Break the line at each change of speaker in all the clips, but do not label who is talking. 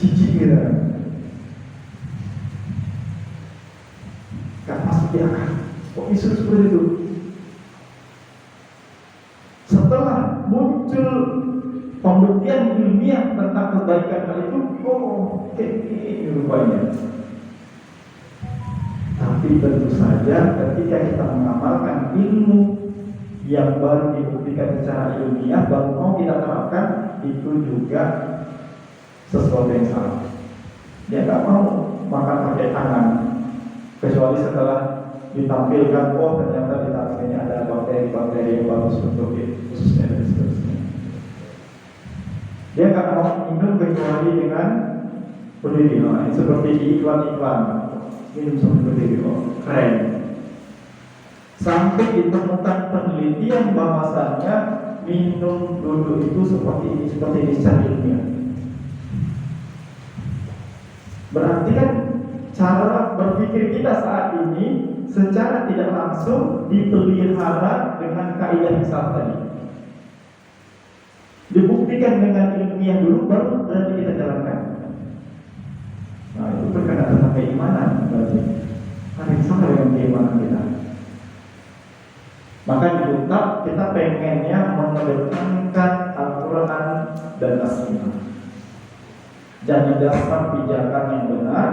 jijik gitu. Gak masuk di akal. Kok bisa seperti itu? Setelah muncul pembuktian ilmiah tentang kebaikan hal itu, oke, ini rupanya. Tapi tentu saja ketika kita mengamalkan ilmu yang baru dibuktikan secara ilmiah, baru mau kita terapkan, itu juga sesuatu yang salah. Dia nggak mau makan pakai tangan, kecuali setelah ditampilkan, oh ternyata di tangan ini ada bakteri-bakteri yang bagus untuk khususnya dan seterusnya. Dia nggak mau minum kecuali dengan berdiri, seperti di iklan-iklan, minum sampai berdiri, oh keren. Sampai ditemukan penelitian bahwasannya minum dulu itu seperti ini secara ilmiah. Berarti kan cara berpikir kita saat ini secara tidak langsung dipelihara dengan kaidah yang salah tadi. Dibuktikan dengan ilmiah dulu, baru berarti kita jalankan. Nah itu berkaitan tentang keimanan. Berarti ada yang salah dengan keimanan kita. Maka di Kitab kita pengennya mengedepankan Al-Quran dan As-Sunnah jadi dasar pijakan yang benar.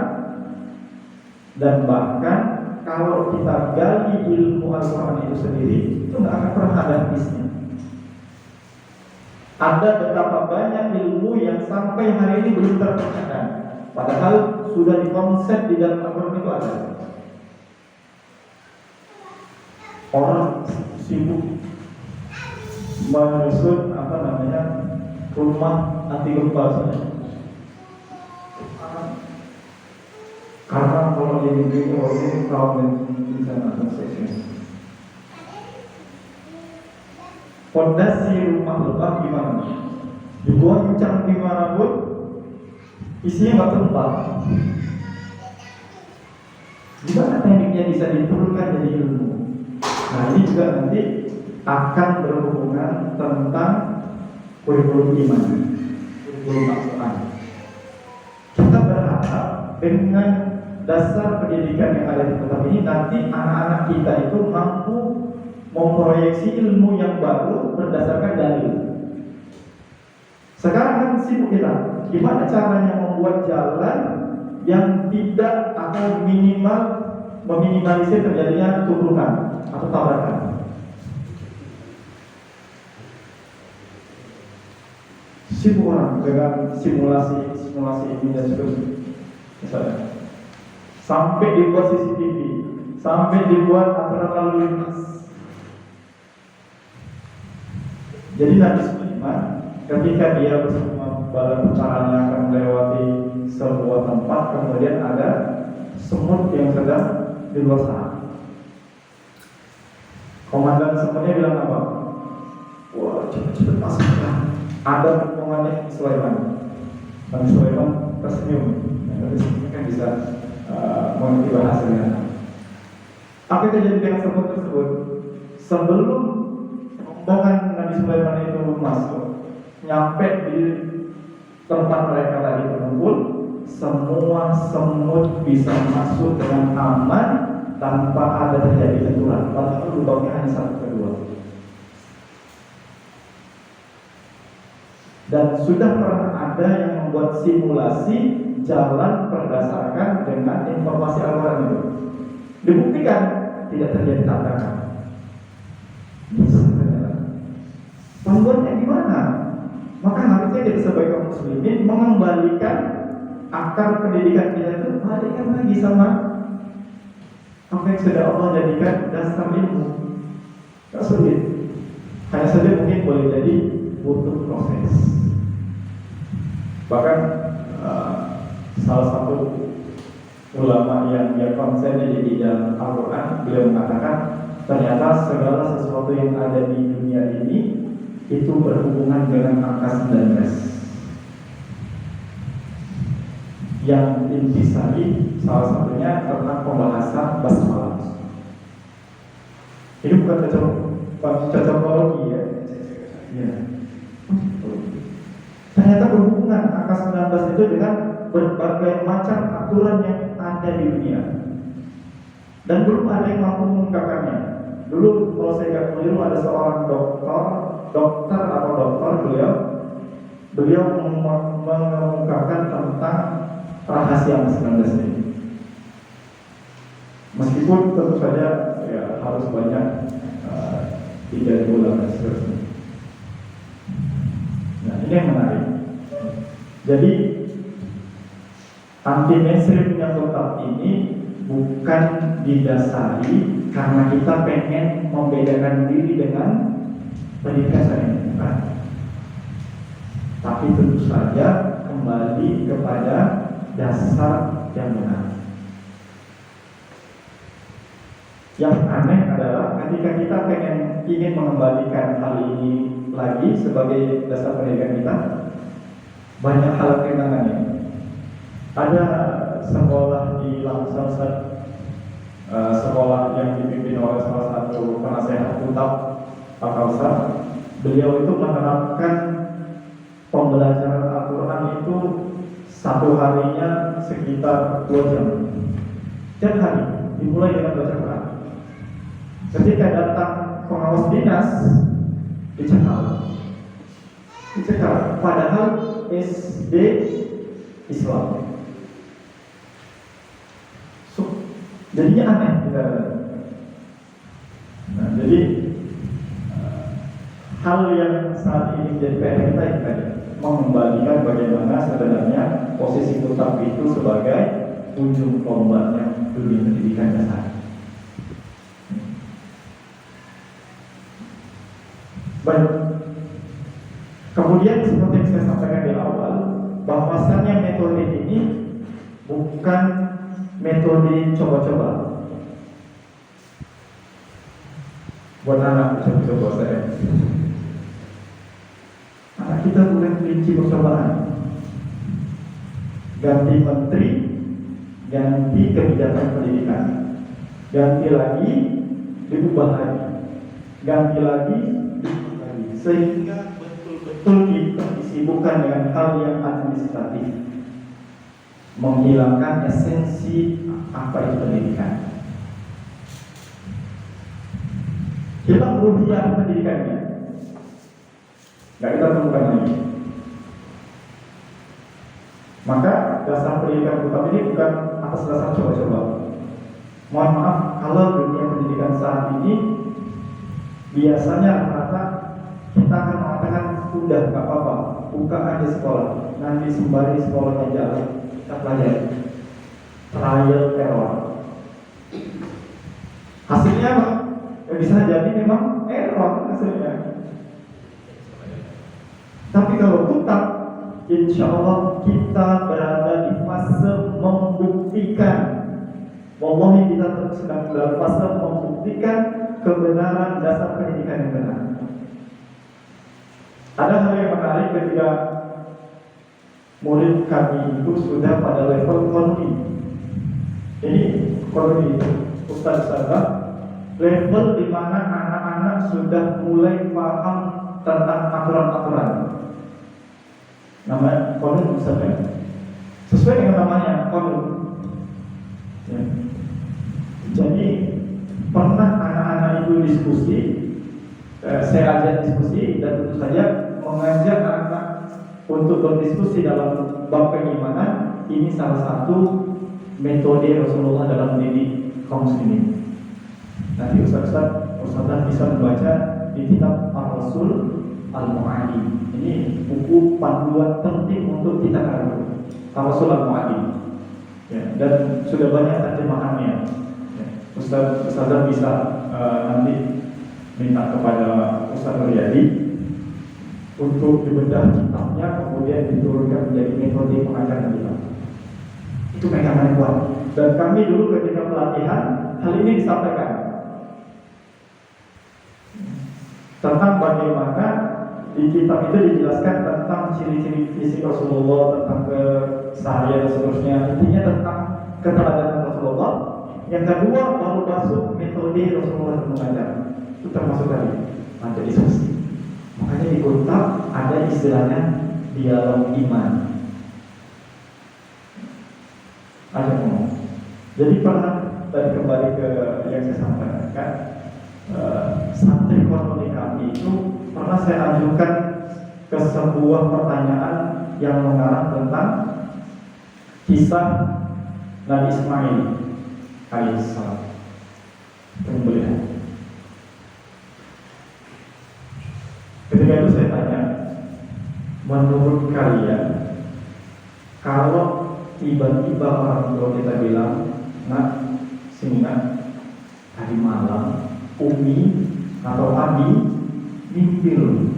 Dan bahkan kalau kita gali ilmu Al-Quran itu sendiri, itu nggak akan pernah ada habisnya. Ada betapa banyak ilmu yang sampai hari ini belum terpecahkan, padahal sudah dikonsep di dalam Al-Quran itu ada. Orang sibuk menyusun rumah anti gempa saja. Karena kalau ini problem bencana seksnya. Fondasi rumah lebah gimana? Digoncang gimana pun, isinya nggak tempat. Gimana tekniknya bisa diturunkan jadi ilmu? Nah ini juga nanti akan berhubungan tentang kurikulum iman, kurikulum Al-Quran. Kita berharap dengan dasar pendidikan yang ada di kitab ini, nanti anak-anak kita itu mampu memproyeksi ilmu yang baru berdasarkan dalil. Sekarang kan sibuk kita, gimana caranya membuat jalan yang tidak atau minimal meminimalisir terjadinya tubrukan atau tabrakan. Sibuk orang dengan simulasi ini dan sebagainya. Misalnya, sampai dibuat CCTV, sampai dibuat aturan lalu lintas. Jadi Nabi Sulaiman ketika dia bersama bala tentaranya akan melewati sebuah tempat, kemudian ada semut yang sedang di luar sana. Komandan semutnya bilang apa? Wah, cepat-cepat masuk. Ada potongannya Sulaiman. Nabi Sulaiman tersenyum. Nabi Sulaiman kan bisa mengerti bahasanya. Apa yang terjadi dengan semut tersebut? Sebelum rombongan Nabi Sulaiman itu masuk, nyampe di tempat mereka tadi berkumpul, semua semut bisa masuk dengan aman tanpa ada terjadi benturan. Padahal lubangnya hanya satu kedua. Dan sudah pernah ada yang membuat simulasi jalan berdasarkan dengan informasi Al-Quran itu. Dibuktikan tidak terjadi tabrakan. Pembuatnya gimana? Maka harusnya kita sebagai muslimin mengembalikan akar pendidikan kita itu, balikkan lagi sama apa yang sudah Allah jadikan dasar ilmu. Tak sulit. Hanya saja mungkin boleh jadi butuh proses. Bahkan salah satu ulama yang dia konsennya di dalam Al-Quran, beliau mengatakan ternyata segala sesuatu yang ada di dunia ini itu berhubungan dengan angka 19. Yang intisari salah satunya tentang pembahasan basmalah. Ini bukan cocokologi ya. Ya. Ternyata berhubungan angka 19 itu dengan berbagai macam aturan yang ada di dunia, dan belum ada yang mampu mengungkapkannya. Dulu kalau saya nggak keliru ada seorang dokter beliau mengungkapkan tentang rahasia 19 ini. Meskipun tentu saja ya harus banyak 3 bulan dan seterusnya. Nah, ini yang menarik. Jadi anti mainstream yang tetap ini bukan didasari karena kita pengen membedakan diri dengan pendidikan saya, bukan. Tapi tentu saja kembali kepada dasar yang benar. Yang aneh adalah ketika kita ingin mengembalikan hal ini lagi sebagai dasar pendidikan kita, banyak hal kehilangannya. Ada sekolah di Langsat, sekolah yang dipimpin oleh salah satu penasehat Utab Pak Kausar. Beliau itu menerapkan pembelajaran Al-Quran itu satu harinya sekitar 2 jam. Setiap hari dimulai dengan baca Quran. Ketika datang pengawas dinas dicekal, padahal SD Islam. Jadinya aneh. Nah, jadi hal yang saat ini menjadi PR kita mengembalikan bagaimana sebenarnya posisi Utab itu sebagai ujung tombaknya dunia pendidikan dasar. Baik. Kemudian seperti yang saya sampaikan di awal, bahwasannya metode ini bukan metode coba-coba. Buat anak coba-coba saya. Anak kita bukan kelinci percobaan. Ganti menteri, ganti kebijakan pendidikan, ganti lagi, diubah lagi, ganti lagi, sehingga betul-betul kita disibukkan dengan hal yang administratif, menghilangkan esensi apa itu pendidikan. Hilang ruhiah pendidikannya, nggak kita temukan lagi. Maka dasar pendidikan Utab ini bukan atas dasar coba-coba. Mohon maaf kalau dunia pendidikan saat ini biasanya rata kita akan mengatakan udah nggak apa-apa, buka aja sekolah, nanti sembari sekolahnya jalan kita pelajari. Trial error. Hasilnya apa? Ya, bisa jadi memang error hasilnya. Tapi kalau Utab, insya Allah kita berada di fase membuktikan. Wallahi kita sedang dalam fase membuktikan kebenaran dasar pendidikan yang benar. Ada hal yang menarik ketika murid kami itu sudah pada level konuni. Ini konuni Ustaz-Ustazah, level di mana anak-anak sudah mulai paham tentang aturan-aturan. Namanya konun Ustaz ya. Sesuai dengan namanya konun. Ya. Jadi pernah anak-anak itu diskusi, saya ajak diskusi dan tentu saja mengajak anak untuk berdiskusi dalam bab keimanan. Ini salah satu metode Rasulullah dalam mendidik kaum muslimin. Nanti Ustaz bisa membaca di kitab Ar-Rasul Al-Mu'adi. Ini buku panduan penting untuk kita ketahui. Ar-Rasul Al-Mu'adi. Ya, dan sudah banyak terjemahannya. Ya, Ustaz bisa nanti minta kepada Ustaz Nuryadi untuk dibedah kitabnya, kemudian diturunkan menjadi metode pengajaran kita. Itu pegangan kuat. Dan kami dulu ketika pelatihan hal ini disampaikan tentang bagaimana di kitab itu dijelaskan tentang ciri-ciri fisik Rasulullah, tentang keseharian dan seterusnya. Intinya tentang keteladanan Rasulullah. Yang kedua baru masuk metode Rasulullah mengajar. Itu termasuk tadi ada diskusi. Makanya di Utab ada istilahnya dialog iman. Ajak ngomong. Jadi pernah tadi kembali ke yang saya sampaikan, santri koloni kami itu pernah saya ajukan ke sebuah pertanyaan yang mengarah tentang kisah Nabi Ismail alaihissalam. Kemudian ketika itu saya tanya, menurut kalian kalau tiba-tiba orang tua kita bilang, nak, sini nak, tadi malam Umi atau Abi mimpi loh.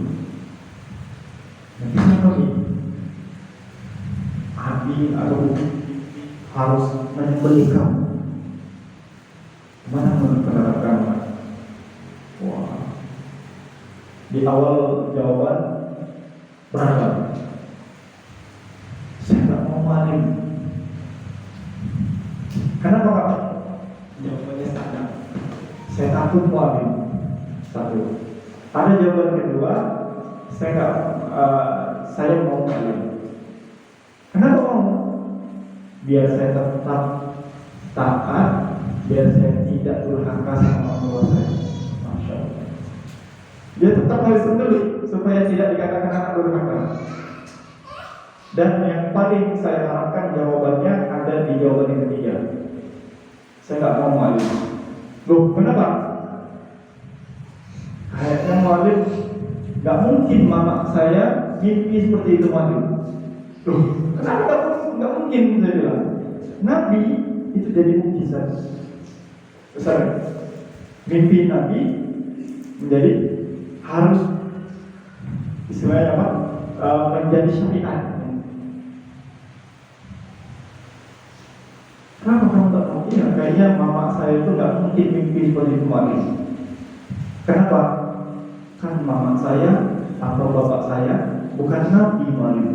Nanti siapa nih? Abi atau Umi harus menyembelih kamu. Mana menurut pendapat kamu? Wah, di awal jawaban beragam. Saya tak mau maling. Kenapa Pak? Jawabannya sama. Saya takut maling. Satu. Ada jawaban kedua, saya mau maling. Kenapa mau? Biar saya tetap taat, biar saya tidak durhaka sama orang tua saya. Masya Allah. Dia tetap harus sembelih supaya tidak dikatakan anak durhaka. Dan yang paling saya harapkan jawabannya ada di jawaban yang ketiga. Saya nggak mau maling. Loh, kenapa? Kayaknya maling. Nggak mungkin mama saya mimpi seperti itu maling. Loh, kenapa nggak mungkin? Saya bilang, Nabi itu jadi mukjizat besar. Mimpi Nabi menjadi harus istilahnya apa? Menjadi syariat. Kenapa kamu tak mau? Iya, kayaknya mama saya itu nggak mungkin mimpi seperti itu maling. Kenapa? Kan mama saya atau bapak saya bukan Nabi maling.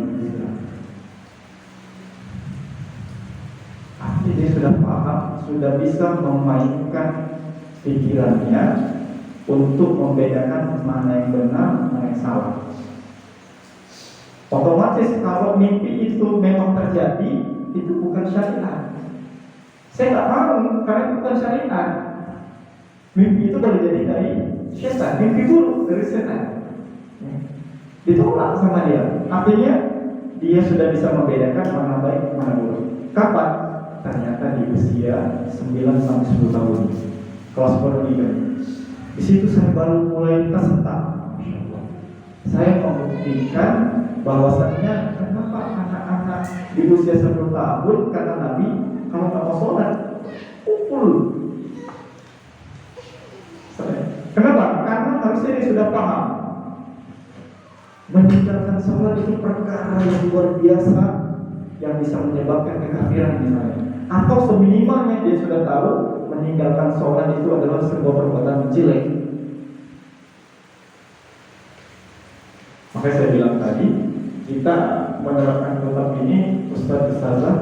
Artinya dia sudah paham, sudah bisa memainkan pikirannya untuk membedakan mana yang benar, mana yang salah. Otomatis kalau mimpi itu memang terjadi, itu bukan syariat. Saya tak mau, karena itu bukan syariat. Mimpi itu boleh jadi dari syaitan, mimpi buruk dari setan. Ditolak sama dia. Artinya dia sudah bisa membedakan mana baik, mana buruk. Kapan? Ternyata di usia 9-10 tahun, kelas bertiga. Di situ saya baru mulai tersentak. Saya membuktikan bahwasannya kenapa anak-anak di usia 10 tahun kata Nabi kalau tak mau sholat pukul. Kenapa? Karena harusnya dia sudah paham meninggalkan sholat itu perkara yang luar biasa yang bisa menyebabkan kekafiran misalnya. Atau seminimalnya dia sudah tahu meninggalkan sholat itu adalah sebuah perbuatan jelek. Makanya saya bilang tadi, kita menerapkan kitab ini Ustaz-Ustazah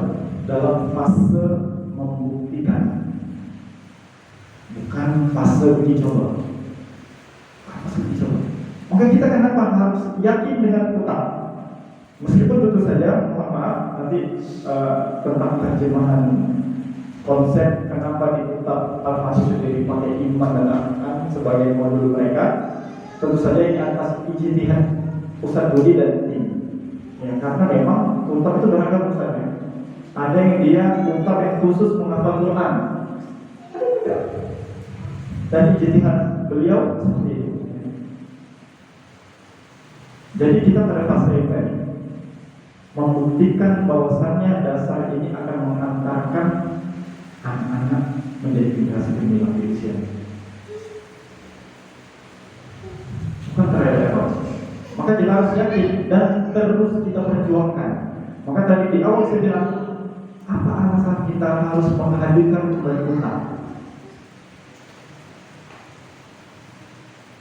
dalam fase membuktikan, bukan fase uji coba. Maka kita kenapa harus yakin dengan kitab? Meskipun tentu saja, mohon maaf, nanti tentang terjemahan konsep kenapa di kitab Al-Masih sendiri pakai iman dan akan sebagai modul mereka, tentu saja ini atas ijtihad Ustaz Budi dan tim. Ya, karena memang kitab itu beragam Ustaznya. Ada yang dia kitab yang khusus menghafal Quran, ada juga. Dan ijtihad beliau seperti itu. Jadi kita pada fase ini membuktikan bahwasannya dasar ini akan mengantarkan anak-anak menjadi generasi gemilang di usia. Bukan terelak. Maka kita harus yakin dan terus kita perjuangkan. Maka tadi di awal saya bilang, apa alasan kita harus menghadirkan kembali Quran?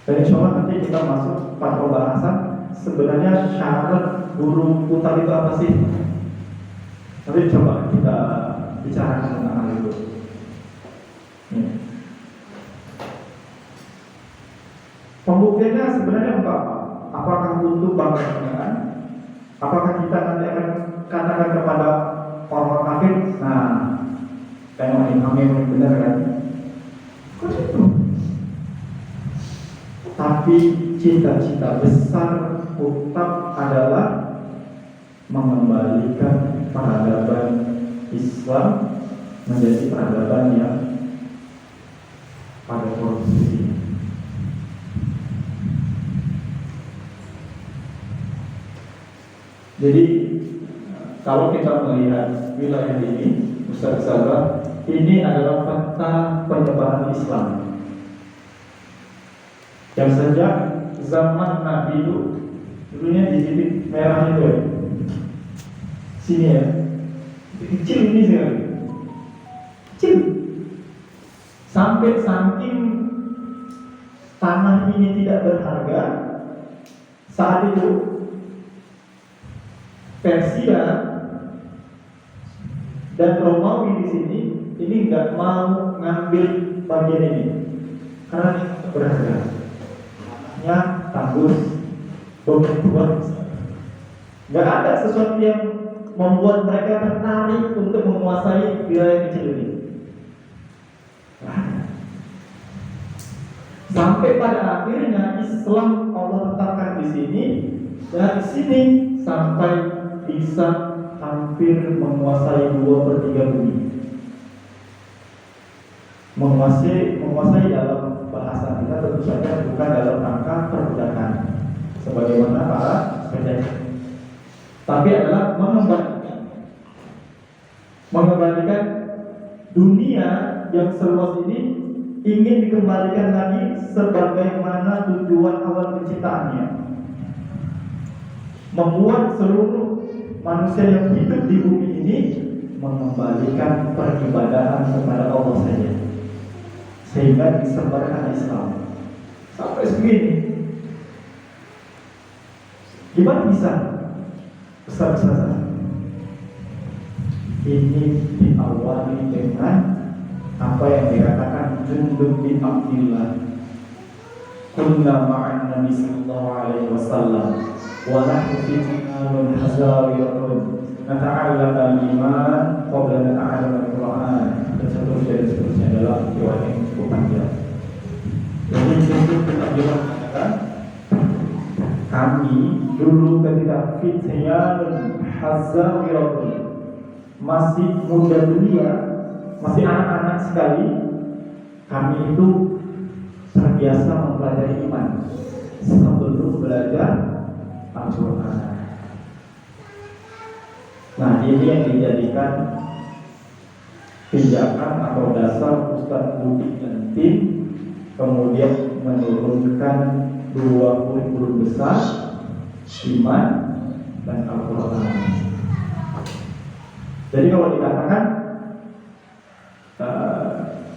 Dan insya Allah nanti kita masuk pada pembahasan sebenarnya syarat guru putar itu apa sih? Tapi coba kita bicarakan tentang hal itu. Pembuktiannya sebenarnya apa? Apakah untuk bangga-banggaan? Apakah kita nanti akan katakan kepada orang kafir, nah tengok imam yang benar kan? Kok itu? Tapi cita-cita besar Kuttab adalah mengembalikan peradaban Islam menjadi peradaban yang pada korupsi. Jadi kalau kita melihat wilayah ini, Ustaz-Ustazah, ini adalah peta penyebaran Islam yang sejak zaman Nabi itu dulunya di titik merah itu ya. Sini ya, kecil ini sekali, kecil, sampai saking tanah ini tidak berharga saat itu Persia dan Romawi di sini ini nggak mau ngambil bagian ini karena ini berharga, tanahnya tandus, berbenturan. Nggak ada sesuatu yang membuat mereka tertarik untuk menguasai wilayah kecil ini. Sampai pada akhirnya Islam Allah tetapkan di sini, dan di sini sampai bisa hampir menguasai 2/3 bumi. Menguasai dalam bahasa kita tentu saja bukan dalam rangka perbudakan sebagaimana para penjajah, tapi adalah mengembalikan dunia yang seluas ini, ingin dikembalikan lagi sebagaimana tujuan awal penciptaannya, membuat seluruh manusia yang hidup di bumi ini mengembalikan peribadahan kepada Allah saja, sehingga disebarkan Islam sampai segini. Gimana bisa? Besar-besar. Ini diawali dengan apa yang dikatakan Jundub bin Abdillah, kunna ma'an Nabi sallallahu alaihi wasallam wa nahnu fitnatun hazawiyatun nata'allam al-iman qabla nata'allam al-Quran, dan seterusnya dalam riwayat yang cukup panjang. Jadi Jundub bin Abdillah mengatakan, kami dulu ketika fitnatun hazawiyatun, masih muda belia, masih anak-anak sekali, kami itu terbiasa mempelajari iman sebelum belajar Al-Quran. Nah, ini yang dijadikan pijakan atau dasar Ustaz Budi dan tim, kemudian menurunkan 2 kurikulum besar, iman dan Al-Quran. Jadi kalau dikatakan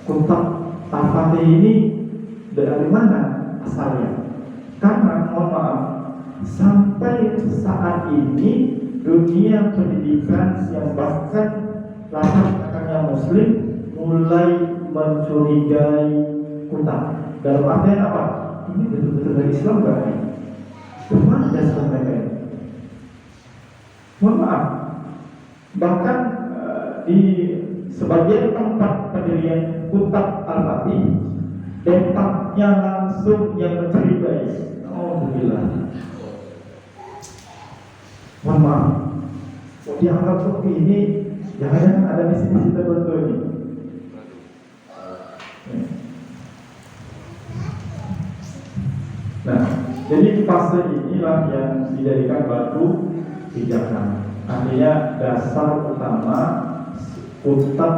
Kuttab Al-Fatih ini dari mana asalnya? Karena mohon maaf, sampai saat ini dunia pendidikan yang bahkan latar belakangnya Muslim mulai mencurigai Kuttab. Dalam artian apa? Ini betul-betul dari Islam nggak? Bagaimana dasar mereka? Mohon maaf, bahkan di sebagian tempat pendirian Kuttab Al-Fatih, tempatnya langsung yang mencurigai. Alhamdulillah. Mohon maaf, dianggap seperti ini, jangan-jangan ada misi-misi tertentu ini. Nah, jadi fase inilah yang dijadikan batu pijakan. Artinya dasar utama Kuttab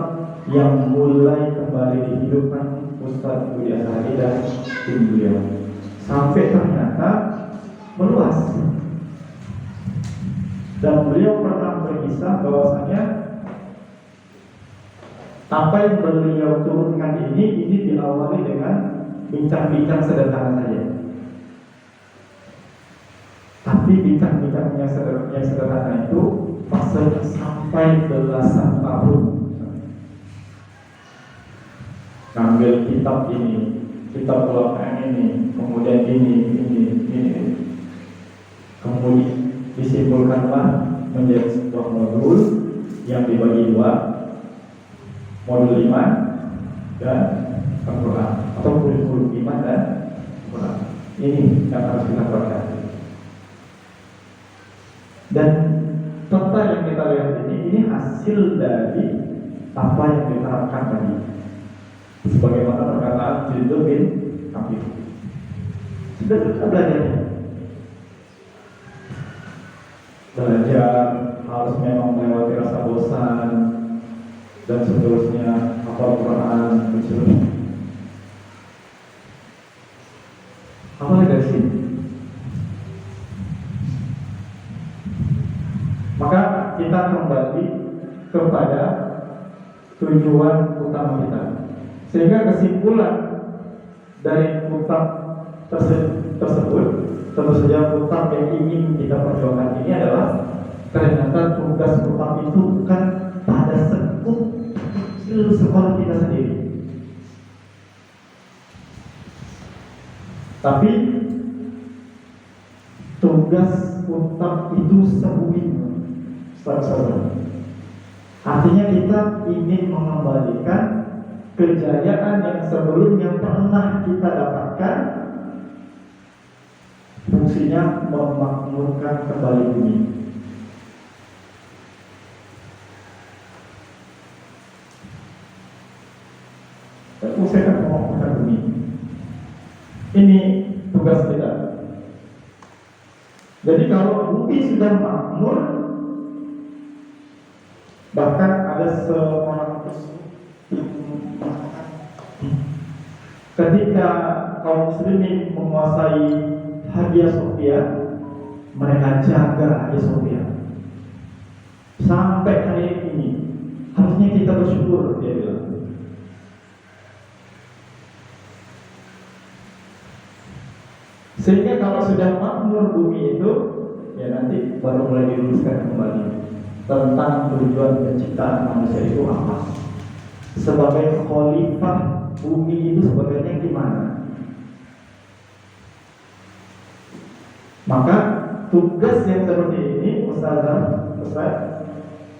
yang mulai kembali dihidupkan Ustaz Budi Azhari dan tim beliau, sampai ternyata meluas. Dan beliau pernah berkisah bahwasanya apa yang beliau turunkan ini diawali dengan bincang-bincang sederhana saja. Tapi bincang-bincang yang sederhana itu fasenya sampai belasan tahun. Ngambil kitab ini, kitab ulama ini, kemudian ini, kemudian disimpulkanlah menjadi sebuah modul yang dibagi 2. modul iman dan Al-Quran, atau kurikulum iman dan Al-Quran. Ini yang harus kita perhatikan. Dan peta yang kita lihat ini hasil dari apa yang diterapkan tadi. Sebagaimana perkataan Jildo bin Habib. Sudah kita belajar harus memang melewati rasa bosan dan seterusnya, hafal Quran dan seterusnya. Apa lagi dari sini? Maka kita kembali kepada tujuan utama kita. Sehingga kesimpulan dari kitab tersebut, tentu saja kitab yang ingin kita perjuangkan ini adalah ternyata tugas kitab itu bukan pada sekup kecil sekolah kita sendiri, tapi tugas kitab itu sebumi. Artinya kita ingin mengembalikan kejayaan yang sebelumnya pernah kita dapatkan. Fungsinya memakmurkan kembali bumi. Usahakan memakmurkan bumi. Ini tugas kita. Jadi kalau bumi sudah makmur, bahkan ada seorang ketika kaum muslimin menguasai Hagia Sophia, mereka jaga Hagia Sophia sampai hari ini. Harusnya kita bersyukur, dia bilang. Sehingga kalau sudah makmur bumi itu, ya nanti baru mulai diluruskan kembali tentang tujuan penciptaan manusia itu apa. Sebagai khalifah bumi itu sebenarnya gimana? Maka tugas yang seperti ini, Ustaz,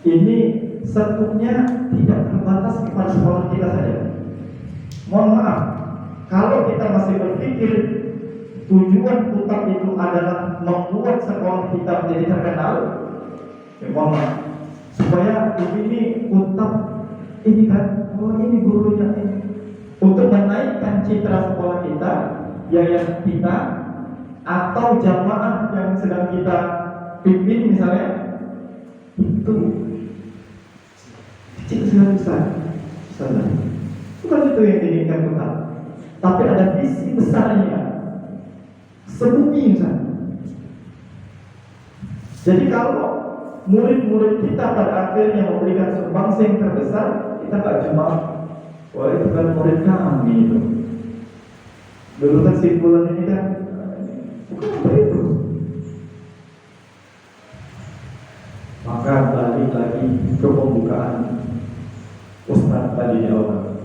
ini setupnya tidak terbatas kepada sekolah kita saja. Mohon maaf, kalau kita masih berpikir tujuan kitab itu adalah membuat sekolah kita menjadi terkenal, ya mohon maaf, supaya ini kitab ini kan, oh ini gurunya ini, untuk menaikkan citra sekolah kita, yayasan kita, atau jamaah yang sedang kita pimpin misalnya, itu kecil sekali besar. Bukan itu yang diinginkan kita, tapi ada visi besarnya, sebumi misalnya. Jadi kalau murid-murid kita pada akhirnya memberikan sumbangsi yang terbesar, kita nggak cuma, wah itu kan murid kami itu. Dulu kan simpulan ini kan, bukan apa itu. Maka balik lagi ke pembukaan Ustaz tadi di awal.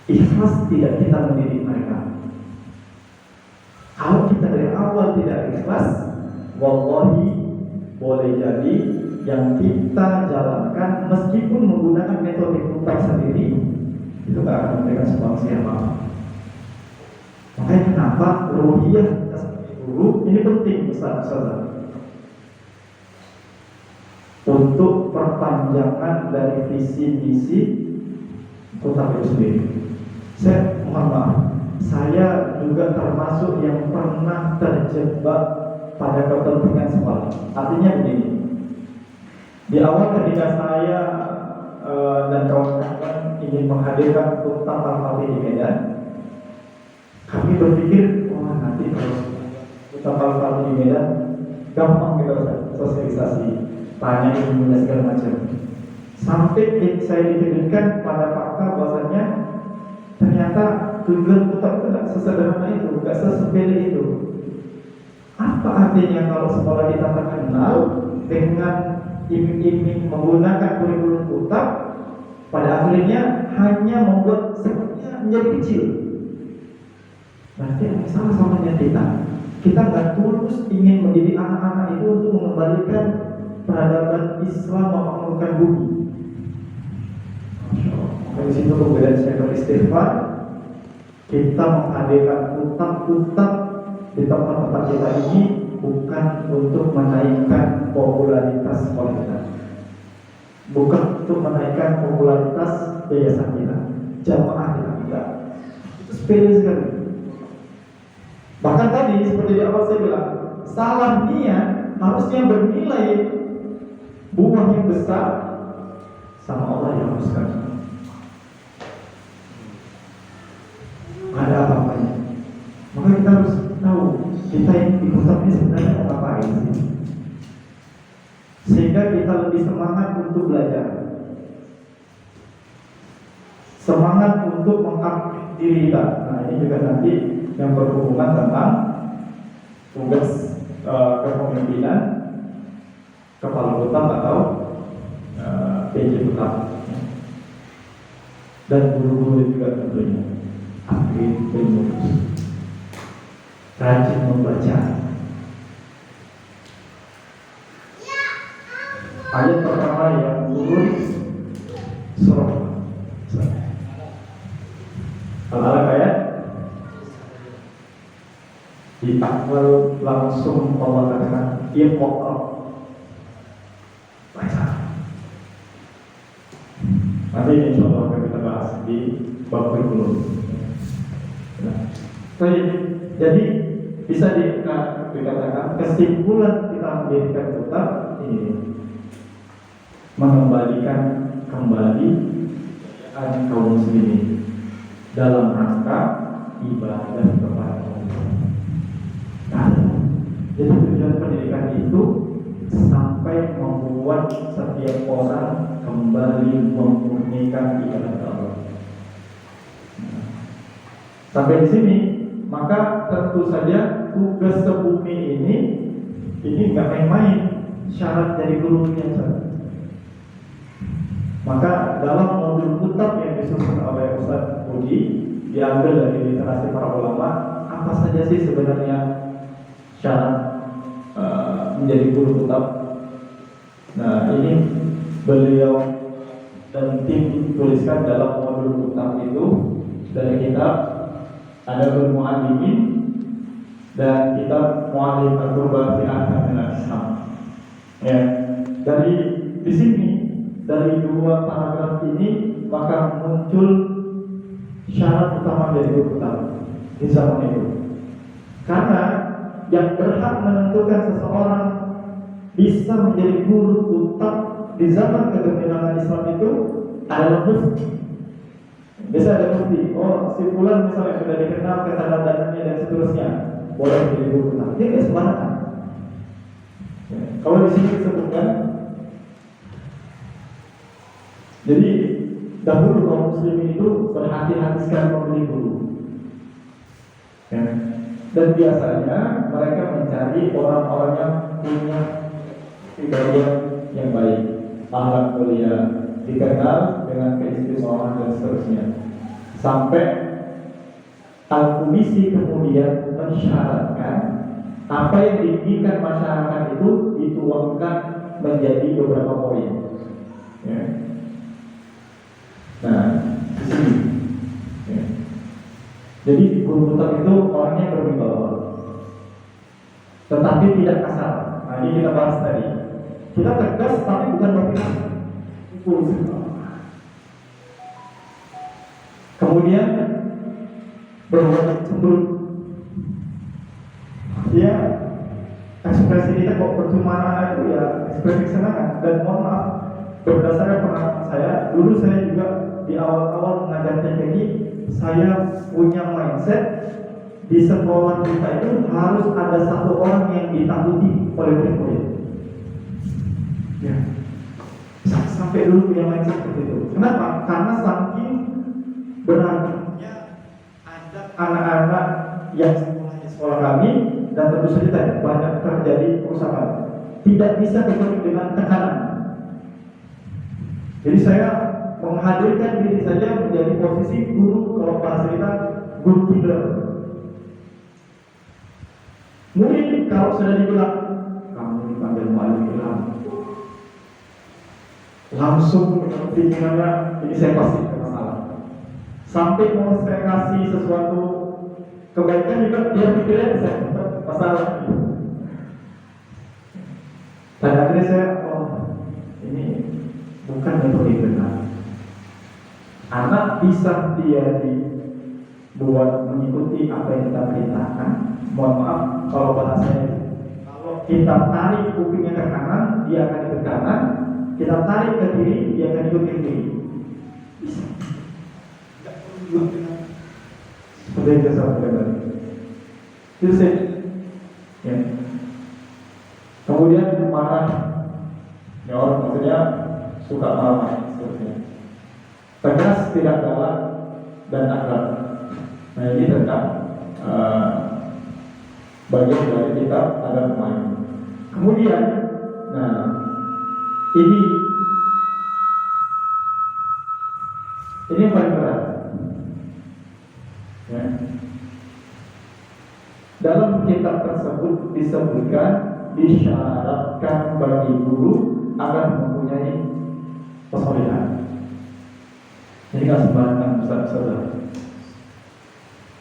Ikhlas tidak kita mendidik mereka. Kalau kita dari awal tidak ikhlas, wallahi boleh jadi yang kita jalankan meskipun menggunakan metode kitab sendiri, itu nggak akan memberikan sumbangsi apa-apa. Makanya kenapa ruhiyah kita sebagai guru ini penting, Ustaz, untuk perpanjangan dari visi misi kitab itu sendiri. Saya mohon maaf, saya juga termasuk yang pernah terjebak pada kepentingan sekolah. Artinya begini, di awal ketika saya dan kawan-kawan ingin menghadirkan kitab Al-Fatih di Medan, kami berpikir, wah nanti kalau kitab Al-Fatih di Medan gampang kita sosialisasi, tanya ilmunya segala macam. Sampai saya dikejutkan pada fakta bahwasanya ternyata tujuan kitab itu tidak sesederhana itu, tidak sesepele itu. Apa artinya kalau sekolah kita terkenal dengan iming-iming menggunakan kurikulum kitab, pada akhirnya hanya membuat sekolahnya menjadi kecil? Berarti ada salah sama kita. Kita nggak tulus ingin mendidik anak-anak itu untuk mengembalikan peradaban Islam memakmurkan bumi. Masya Allah. situ kemudian saya beristighfar, kita menghadirkan utang-utang di tempat-tempat kita ini bukan untuk menaikkan popularitas sekolah kita, bukan untuk menaikkan popularitas yayasan kita, jamaah kita, tidak. Itu sepele sekali. Bahkan tadi seperti di awal saya bilang, salah niat harusnya bernilai buah yang besar sama Allah yang haruskan. Ada apa-apanya. Maka kita harus tahu kita yang ikut ini sebenarnya mau ngapain sih, sehingga kita lebih semangat untuk belajar, semangat untuk mengupgrade diri kita. Nah ini juga nanti yang berhubungan tentang tugas kepemimpinan kepala utang atau PJ utang, dan guru-guru juga tentunya upgrade ilmu, rajin membaca. Ayat pertama yang turun surah Al-Alaq ayat di awal langsung Allah katakan iqra, baca. Nanti insya Allah akan kita bahas di bab kurikulum. Jadi bisa dikatakan kesimpulan kita menjadikan utang ini mengembalikan kembali kaum muslimin dalam rangka ibadah kepada Allah. Nah, jadi tujuan pendidikan itu sampai membuat setiap orang kembali memurnikan ibadah Allah. Sampai di sini, maka tentu saja tugas sebumi ini nggak main-main, syarat dari guru yang satu. Maka dalam modul kitab yang disusun oleh Ustaz Budi diambil dari literasi para ulama, apa saja sih sebenarnya syarat menjadi guru kitab. Nah ini beliau dan tim tuliskan dalam modul kitab itu dari kitab Adabul Mu'allimin dan kitab Mu'allim Al-Qurba fi Ahkamil Islam. Ya, dari di sini dari dua paragraf ini maka muncul syarat utama dari guru kitab di zaman itu. Karena yang berhak menentukan seseorang bisa menjadi guru kitab di zaman kegemilangan Islam itu adalah mufti. Bisa ada mufti, oh si fulan misalnya sudah dikenal keteladanannya dan seterusnya, boleh menjadi guru kitab. Dia tidak sembarangan. Kalau di sini disebutkan, jadi dahulu kaum muslimin itu berhati-hati sekali memilih guru. Ya. Dan biasanya mereka mencari orang-orang yang punya pribadi yang baik, akhlak mulia, dikenal dengan keistimewaan dan seterusnya. Sampai Al-Qumisi kemudian mensyaratkan apa yang diinginkan masyarakat itu dituangkan menjadi beberapa poin. Ya. Nah, di sini. Ya. Jadi guru kitab itu orangnya berwibawa, tetapi tidak kasar. Nah, ini kita bahas tadi. Kita tegas tapi bukan berpihak. Kemudian berwajib cemberut. Ya, ekspresi kita kok percuma itu ya ekspresi kesenangan. Dan mohon maaf, berdasarkan pengalaman saya, dulu saya juga di awal-awal mengajar TPI, saya punya mindset di sekolah kita itu harus ada satu orang yang ditakuti oleh murid-murid. Ya. Sampai dulu punya mindset seperti itu. Kenapa? Karena saking beragamnya ada anak-anak yang sekolah di sekolah kami, dan tentu saja banyak terjadi kerusakan. Tidak bisa ketemu dengan tekanan. Jadi saya menghadirkan diri saja menjadi posisi guru, kalau bahasa kita guru killer. Mungkin kalau sudah dibilang kamu dipanggil mu'allim ilham, langsung pikirannya ini saya pasti masalah. Sampai mau saya kasih sesuatu kebaikan juga dia pikirnya saya dapat masalah. Dan akhirnya saya, ini bukan metode benar. Anak bisa dia dibuat mengikuti apa yang kita perintahkan. Mohon maaf kalau bahasanya, kalau kita tarik kupingnya ke kanan, dia akan ikut kanan. Kita tarik ke kiri, dia akan ikut ke kiri. Bisa. Seperti yang saya sampaikan tadi. Itu saja. Ya. Kemudian marah. Ya, orang maksudnya suka marah sepertinya. Tegas, tidak galak, dan akrab. Nah, ini tentang bagian dari kita ada pemain. Kemudian, nah ini yang paling berat. Ya. Dalam kitab tersebut disebutkan, disyaratkan bagi guru agar mempunyai pesolehan. Ini kan sembarangan besar-besar.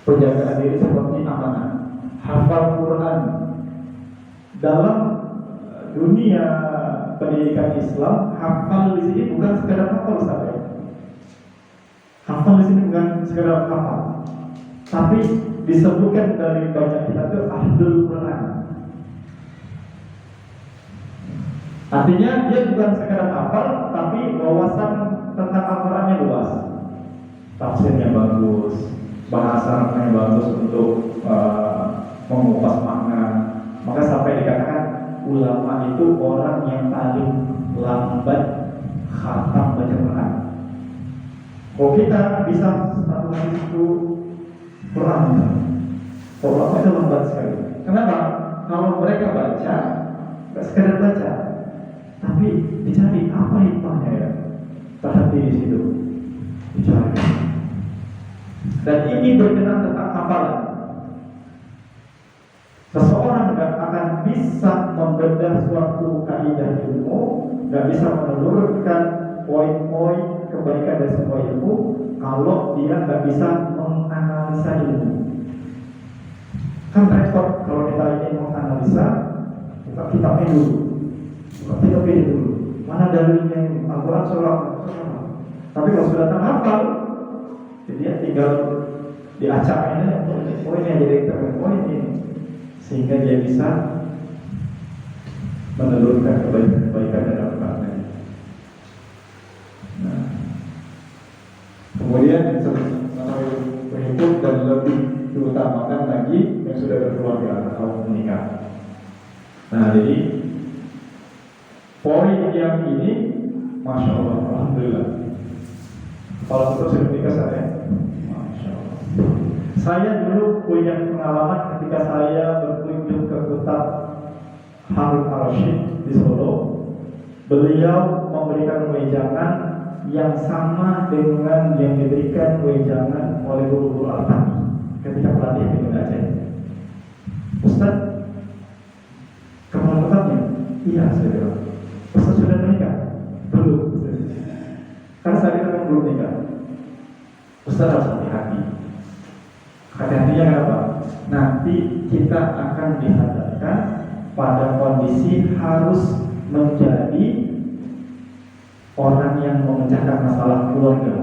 Penjagaan diri seperti amanah, hafal Quran. Dalam dunia pendidikan Islam, hafal di sini bukan sekedar hafal saja. Hafal di sini bukan sekedar hafal, tapi disebutkan dari banyak kitab itu ahlul Quran. Artinya dia bukan sekedar hafal, tapi wawasan tentang Al-Qurannya luas, tafsirnya bagus, bahasanya bagus untuk mengupas makna. Maka sampai dikatakan ulama itu orang yang paling lambat khatam baca Quran. Kalau kita bisa satu hari itu Quran, ulama itu lambat sekali. Kenapa? Kalau mereka baca, nggak sekedar baca, tapi dicari apa hikmahnya ya. Terhati di situ, dicari. Dan ini berkenaan tentang hafalan. Seseorang tidak akan bisa membedah suatu kaidah ilmu, tidak bisa menelurkan poin-poin kebaikan dari sebuah ilmu kalau dia tidak bisa menganalisa ilmu. Kan repot kalau kita ingin menganalisa, buka kitabnya dulu, buka kitabnya dulu. Mana dalilnya ini? Al-Quran surah. Tapi kalau sudah terhafal, dia tinggal diacaknya, poinnya jadi terpoin ini, sehingga dia bisa menelurkan kebaikan dalam maknanya. Nah, kemudian berhimpun dan lebih diutamakan lagi yang sudah berkeluarga atau menikah. Nah, jadi poin yang ini, masya Allah, alhamdulillah. Kalau itu sudah menikah saya, masya Allah. Saya dulu punya pengalaman ketika saya berkunjung ke kota Harun Ar-Rasyid di Solo. Beliau memberikan wejangan yang sama dengan yang diberikan wejangan oleh guru-guru Al-Fatih ketika pelatihan di Banda Aceh. Ustaz, kamu tempatnya? Iya, saya bilang. Ustaz sudah menikah? Belum. Karena saya kira belum nikah. Ustaz harus hati-hati. Hati-hatinya kenapa? Nanti kita akan dihadapkan pada kondisi harus menjadi orang yang memecahkan masalah keluarga.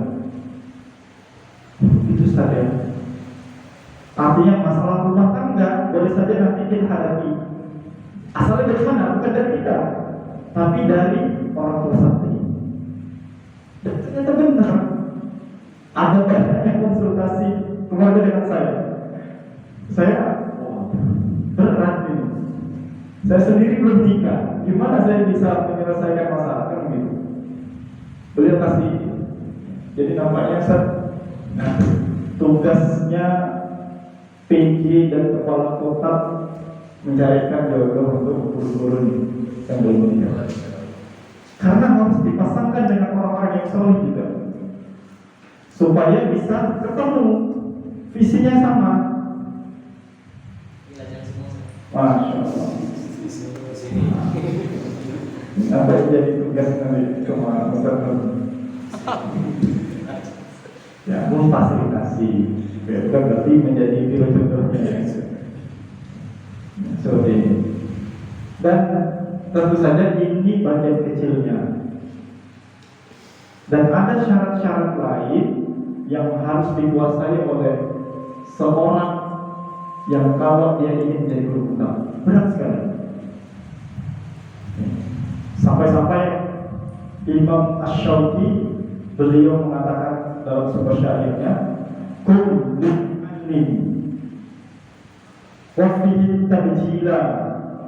Itu saja. Artinya masalah rumah tangga boleh saja nanti kita hadapi. Asalnya dari mana? Bukan dari kita, tapi dari orang tua santri. Dan ternyata benar. Ada banyak yang konsultasi keluarga dengan saya. Saya berat ini. Saya sendiri belum nikah. Gimana saya bisa menyelesaikan masalah kan gitu? Beliau kasih. Jadi nampaknya nah, tugasnya PJ dan kepala kota mencarikan jodoh untuk guru-guru yang belum menikah. Karena harus dipasangkan dengan orang-orang yang soleh juga, supaya bisa ketemu visinya sama. Masya Allah. Apa yang jadi tugas nanti kemana? Ya, belum pasti. kasih. Bukan berarti menjadi biro contohnya. Seperti ini. Dan tentu saja ini bagian kecilnya. Dan ada syarat-syarat lain yang harus dikuasai oleh seorang yang kalau dia ingin menjadi guru kita. Berat sekali. Sampai-sampai Imam Ash-Shawqi beliau mengatakan dalam sebuah syairnya, "Kun li'alim wa fihi tabjila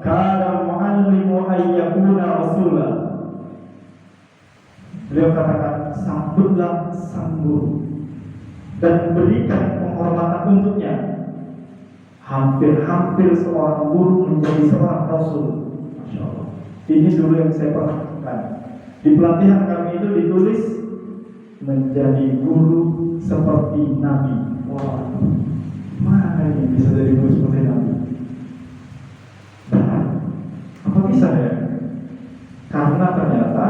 kana mu'allimu ayyakuna rasula." Beliau katakan, sambutlah sang guru dan berikan penghormatan untuknya. Hampir-hampir seorang guru menjadi seorang rasul. Masya Allah. Ini dulu yang saya perhatikan. Di pelatihan kami itu ditulis menjadi guru seperti Nabi. Wah, mana ini bisa jadi guru seperti Nabi? Benar? Apa bisa ya? Karena ternyata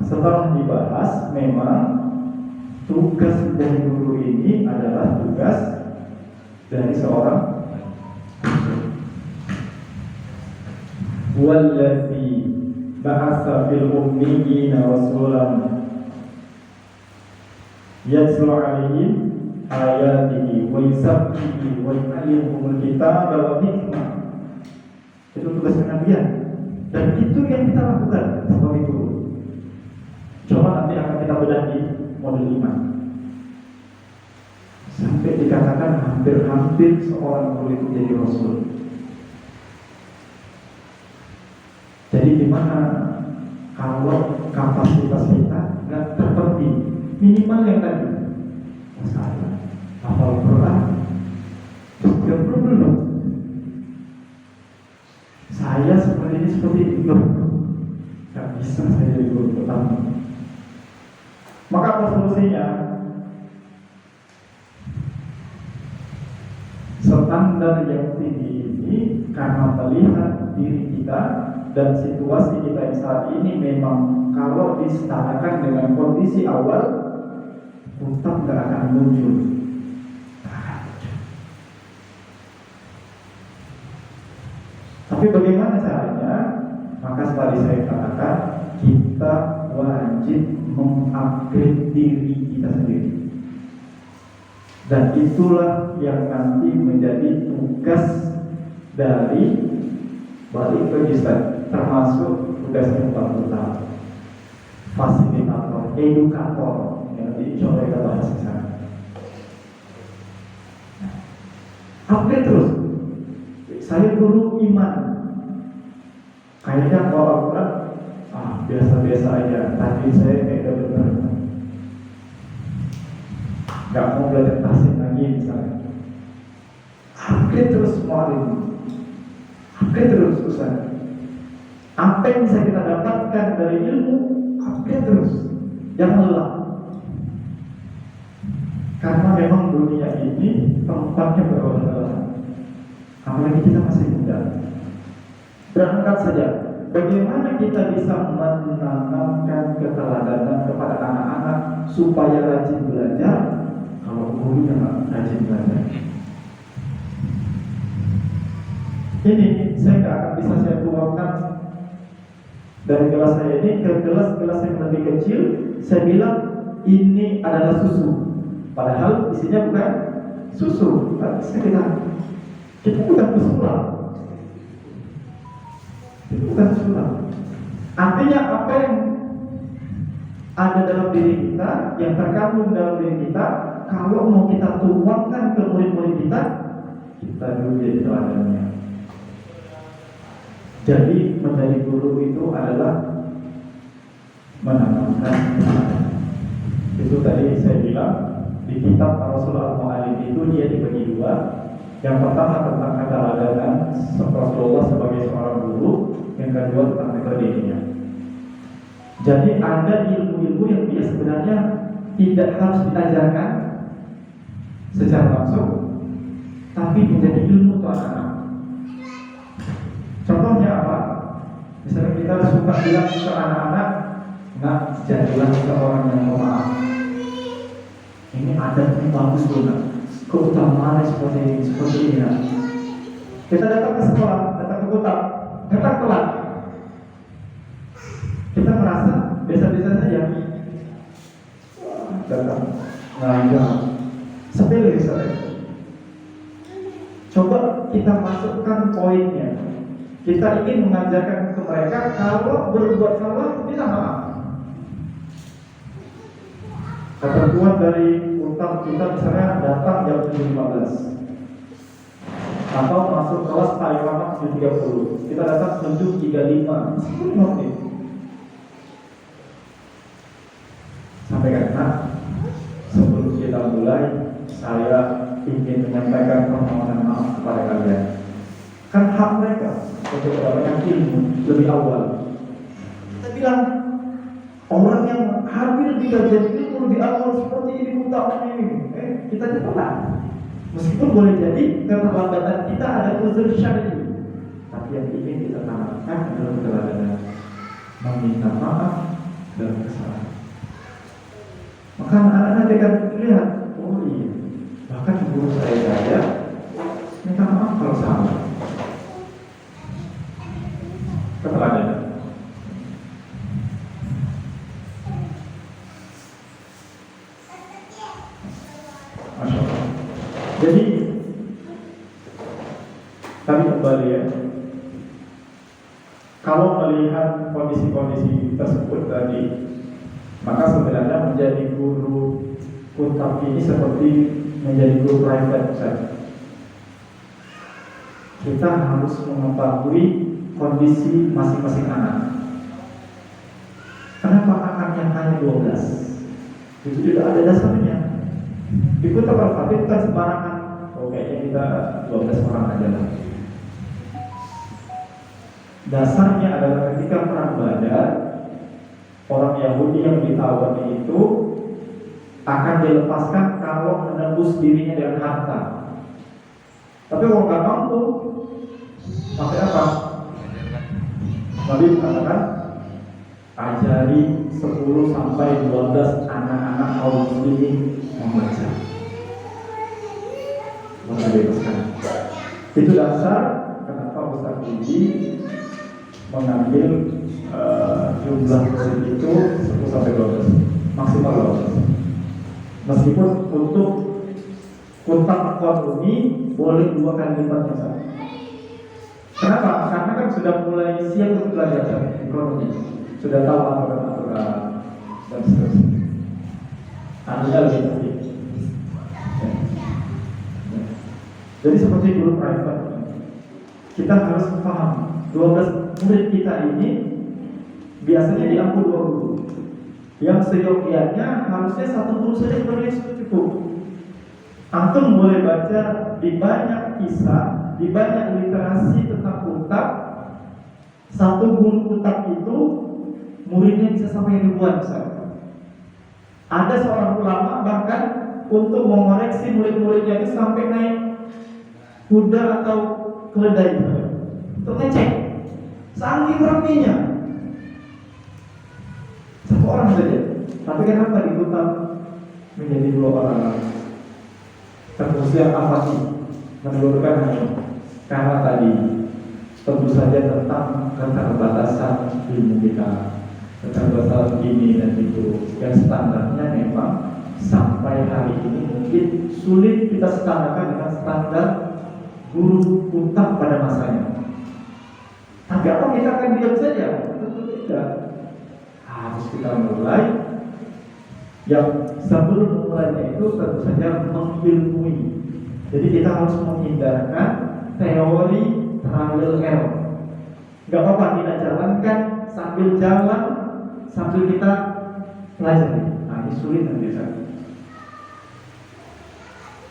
setelah dibahas, memang tugas dari guru ini adalah tugas dari seorang wallazi ba'atsa fil ummiyina rasulan yatlu 'alaihim ayatihi wa yuzakkihim wa yu'allimuhumul kitaba wal hikmah. Itu tugas kenabian dan itu yang kita lakukan sebagai guru. Coba nanti akan kita bedah di model 5 sampai dikatakan hampir-hampir seorang guru itu jadi rasul. Jadi gimana kalau kapasitas kita nggak terpenuhi? Minimal yang tadi, masalah hafal Quran, tidak perlu. Saya seperti ini seperti itu, nggak bisa saya jadi guru pertama. Maka apa solusinya? Standar yang tinggi ini karena melihat diri kita dan situasi kita yang saat ini memang kalau disetarakan dengan kondisi awal, utang tidak akan muncul. Tapi bagaimana caranya? Maka seperti saya katakan, kita wajib mengupgrade diri kita sendiri. Dan itulah yang nanti menjadi tugas dari balik register, termasuk tugasnya Pak Duta, fasilitator, edukator yang dicoba kita bahas di sana. Update terus. Saya dulu iman, kayaknya kalau Al-Quran biasa-biasa aja. Tapi saya kayak benar nggak mau belajar tasik lagi misalnya. Upgrade terus semua ini. Upgrade terus Ustaz. Apa yang bisa kita dapatkan dari ilmu, upgrade terus. Jangan lelah. Karena memang dunia ini tempatnya berulang-ulang. Apalagi kita masih muda. Berangkat saja. Bagaimana kita bisa menanamkan keteladanan kepada anak-anak supaya rajin belajar? Kalau gurunya nggak rajin belajar, ini saya nggak akan bisa saya tuangkan dari gelas saya ini ke gelas-gelas yang lebih kecil. Saya bilang ini adalah susu, padahal isinya bukan susu. Kita bukan pesulap. Itu bukan sulap. Artinya apa yang ada dalam diri kita, yang terkandung dalam diri kita, kalau mau kita tuangkan ke murid-murid kita dulu jadi teladannya. Jadi menjadi guru itu adalah menanamkan teladan. Itu tadi saya bilang di kitab Rasulullah Al-Mu'alim itu dia dibagi dua. Yang pertama tentang keteladanan Rasulullah sebagai seorang guru, yang kedua tentang metodenya. Jadi ada ilmu-ilmu yang dia sebenarnya tidak harus diajarkan secara langsung, tapi menjadi ilmu untuk anak-anak. Contohnya apa? Misalnya kita suka bilang ke anak-anak, nggak jadilah seorang yang pemaaf. Ini adatnya ini bagus banget, keutamaan seperti ini ya. Kita datang ke sekolah, datang ke kota, datang telat, kita merasa biasa-biasa saja. Datang ngajar sepele saja. Coba kita masukkan poinnya. Kita ingin mengajarkan ke mereka kalau berbuat salah minta maaf. Ketentuan dari utang kita misalnya datang jam 7.15 atau masuk kelas paling lama 7.30. Kita datang 7.35, 10 menit. Sampaikan, nah, sebelum kita mulai, saya ingin menyampaikan permohonan maaf kepada kalian. Kan hak mereka untuk mendapatkan ilmu lebih awal. Kita bilang orang yang hadir di kajian ilmu lebih awal seperti ini utamanya ini. Kita ditolak. Meskipun boleh jadi keterlambatan kita ada uzur syar'i, tapi yang ingin kita tanamkan adalah keteladanan meminta maaf dan kesalahan. Maka anak-anak akan lihat, oh iya, bahkan guru saya minta maaf kalau salah. Keteladanan. Masya Allah. Jadi kami kembali ya. Kalau melihat kondisi-kondisi tersebut tadi, maka sebenarnya menjadi guru kuntab ini seperti menjadi guru private saja. Kita harus mengetahui kondisi masing-masing anak. Kenapa anaknya hanya 12? Itu tidak ada dasarnya. Di kuntab Al-Fatih bukan sembarangan. Oh, kayaknya kita 12 orang aja lah. Dasarnya adalah ketika perang Badar, orang Yahudi yang ditawan itu akan dilepaskan kalau menembus dirinya dengan harta. Tapi kalau nggak mampu, pakai apa? Nabi mengatakan, ajari 10 sampai 12 anak-anak kaum muslimin membaca. Maka bebaskan. Itu dasar kenapa Ustaz Puji mengambil jumlah murid itu 10 sampai 12, maksimal 12. Meskipun untuk kuntab ekonomi boleh 2 kali lipatnya saja. Kenapa? Karena kan sudah mulai siap untuk belajar ekonomi, sudah tahu aturan-aturan dan seterusnya. Anda lebih penting. Jadi seperti guru private, kita harus paham 12 murid kita ini biasanya diampun 2 guru. Yang seyogianya harusnya 1 guru saja cukup. Antum boleh baca di banyak kisah, di banyak literasi tentang kuntab. 1 guru kuntab itu muridnya bisa sampai ribuan misalnya. Ada seorang ulama bahkan untuk mengoreksi murid-muridnya itu sampai naik kuda atau keledai untuk ngecek saking ramainya. 1 orang saja. Tapi kenapa di kuntab menjadi 2 orang? Terkhususnya apa sih menurunkan hanya karena tadi tentu saja tentang keterbatasan ilmu kita, keterbatasan ini dan itu yang standarnya memang sampai hari ini mungkin sulit kita standarkan dengan standar guru kuntab pada masanya. Tapi apa kita akan diam saja? Tentu tidak. Harus kita mulai. Yang sebelum memulainya itu tentu saja mengilmui. Jadi kita harus menghindarkan teori trial error. Gak apa-apa kita jalankan sambil jalan, sambil kita pelajari. Nah, ini sulit nanti saya.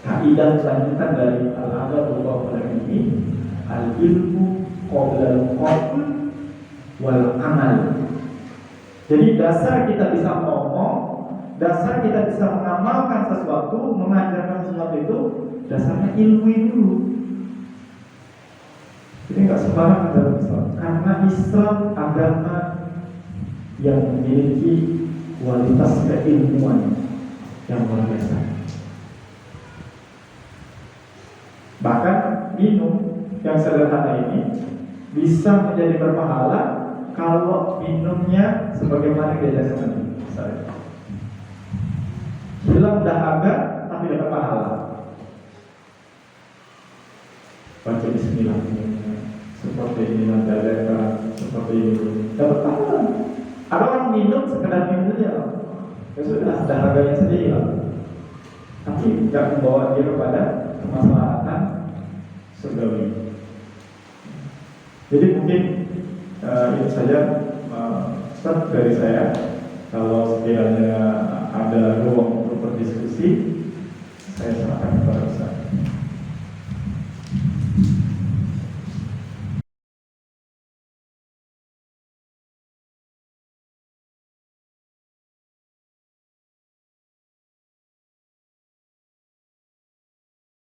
Kaidah selanjutan dari al-adab pada ini, al-ilmu qabla al-qawl wal amal. Jadi dasar kita bisa ngomong, dasar kita bisa mengamalkan sesuatu, mengajarkan sesuatu itu dasarnya ilmu dulu. Jadi nggak sembarangan dalam Islam, karena Islam agama yang memiliki kualitas keilmuan yang luar biasa. minum yang sederhana ini bisa menjadi berpahala kalau minumnya sebagaimana diajarkan tadi. Misalnya, hilang dahaga tapi dapat pahala. Baca Bismillah, seperti ini nanti seperti ini dapat pahala. Ada orang minum sekedar minum saja, ya sudah dahaganya saja hilang, tapi tidak membawa dia kepada kemaslahatan surgawi. Jadi mungkin itu saja start dari saya. Kalau sekiranya ada ruang untuk berdiskusi, saya serahkan kepada Ustaz.